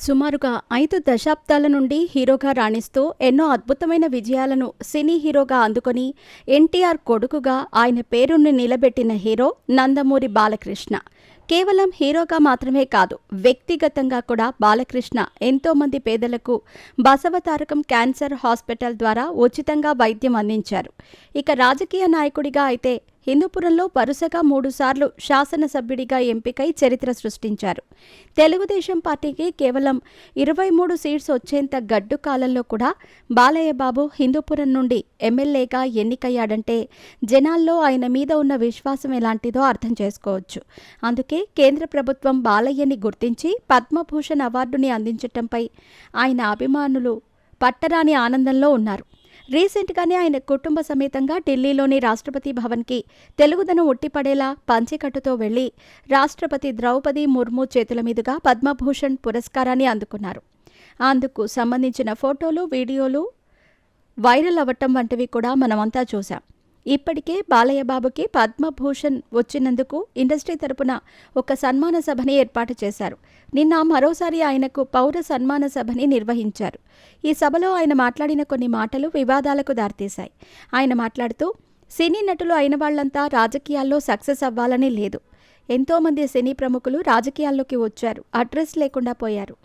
సుమారుగా 5 దశాబ్దాల నుండి హీరోగా రాణిస్తూ ఎన్నో అద్భుతమైన విజయాలను సినీ హీరోగా అందుకొని ఎన్టీఆర్ కొడుకుగా ఆయన పేరుని నిలబెట్టిన హీరో నందమూరి బాలకృష్ణ. కేవలం హీరోగా మాత్రమే కాదు, వ్యక్తిగతంగా కూడా బాలకృష్ణ ఎంతోమంది పేదలకు బసవతారకం క్యాన్సర్ హాస్పిటల్ ద్వారా ఉచితంగా వైద్యం అందించారు. ఇక రాజకీయ నాయకుడిగా అయితే హిందూపురంలో వరుసగా 3 సార్లు శాసనసభ్యుడిగా ఎంపికై చరిత్ర సృష్టించారు. తెలుగుదేశం పార్టీకి కేవలం 23 సీట్స్ వచ్చేంత గడ్డు కాలంలో కూడా బాలయ్య బాబు హిందూపురం నుండి ఎమ్మెల్యేగా ఎన్నికయ్యాడంటే జనాల్లో ఆయన మీద ఉన్న విశ్వాసం ఎలాంటిదో అర్థం చేసుకోవచ్చు. అందుకే కేంద్ర ప్రభుత్వం బాలయ్యని గుర్తించి పద్మభూషణ్ అవార్డుని అందించటంపై ఆయన అభిమానులు పట్టరాని ఆనందంలో ఉన్నారు. రీసెంట్గానే ఆయన కుటుంబ సమేతంగా ఢిల్లీలోని రాష్ట్రపతి భవన్కి తెలుగుదనం ఉట్టిపడేలా పంచెకట్టుతో వెళ్లి రాష్ట్రపతి ద్రౌపది ముర్ము చేతుల మీదుగా పద్మభూషణ్ పురస్కారాన్ని అందుకున్నారు. అందుకు సంబంధించిన ఫోటోలు, వీడియోలు వైరల్ అవ్వటం వంటివి కూడా మనమంతా చూశాం. ఇప్పటికే బాలయ్య బాబుకి పద్మభూషణ్ వచ్చినందుకు ఇండస్ట్రీ తరపున ఒక సన్మాన సభని ఏర్పాటు చేశారు. నిన్న మరోసారి ఆయనకు పౌర సన్మాన సభని నిర్వహించారు. ఈ సభలో ఆయన మాట్లాడిన కొన్ని మాటలు వివాదాలకు దారితీశాయి. ఆయన మాట్లాడుతూ, సినీ నటులు అయిన వాళ్లంతా రాజకీయాల్లో సక్సెస్ అవ్వాలని లేదు. ఎంతోమంది సినీ ప్రముఖులు రాజకీయాల్లోకి వచ్చారు, అడ్రస్ లేకుండా పోయారు.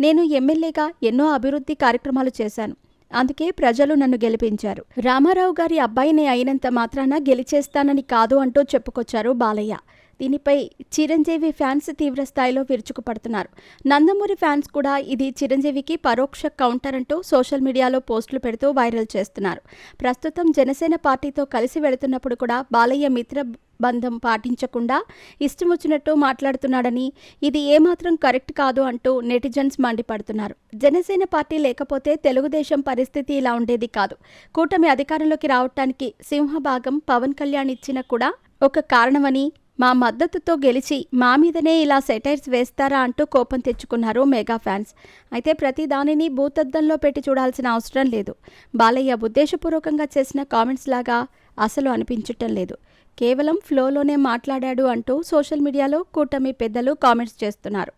నేను ఎమ్మెల్యేగా ఎన్నో అభివృద్ధి కార్యక్రమాలు చేశాను. అందుకే ప్రజలు నన్ను గెలిపించారు. రామారావు గారి అబ్బాయిని అయినంత మాత్రాన గెలిచేస్తానని కాదు అంటూ చెప్పుకొచ్చారు బాలయ్య. దీనిపై చిరంజీవి ఫ్యాన్స్ తీవ్రస్థాయిలో విరుచుకుపడుతున్నారు. నందమూరి ఫ్యాన్స్ కూడా ఇది చిరంజీవికి పరోక్ష కౌంటర్ అంటూ సోషల్ మీడియాలో పోస్టులు పెడుతూ వైరల్ చేస్తున్నారు. ప్రస్తుతం జనసేన పార్టీతో కలిసి వెళుతున్నప్పుడు కూడా బాలయ్య మిత్ర బంధం పాటించకుండా ఇష్టమొచ్చినట్టు మాట్లాడుతున్నాడని, ఇది ఏమాత్రం కరెక్ట్ కాదు అంటూ నెటిజన్స్ మండిపడుతున్నారు. జనసేన పార్టీ లేకపోతే తెలుగుదేశం పరిస్థితి ఇలా ఉండేది కాదు. కూటమి అధికారంలోకి రావటానికి సింహభాగం పవన్ కళ్యాణ్ ఇచ్చిన కూడా ఒక కారణమని, మా మద్దతుతో గెలిచి మా మీదనే ఇలా సెటైర్స్ వేస్తారా అంటూ కోపం తెచ్చుకున్నారు మెగా ఫ్యాన్స్. అయితే ప్రతి దానిని భూతద్దంలో పెట్టి చూడాల్సిన అవసరం లేదు. బాలయ్య ఉద్దేశపూర్వకంగా చేసిన కామెంట్స్ లాగా అసలు అనిపించటం లేదు. కేవలం ఫ్లోలోనే మాట్లాడాడు అంటూ సోషల్ మీడియాలో కూటమి పెద్దలు కామెంట్స్ చేస్తున్నారు.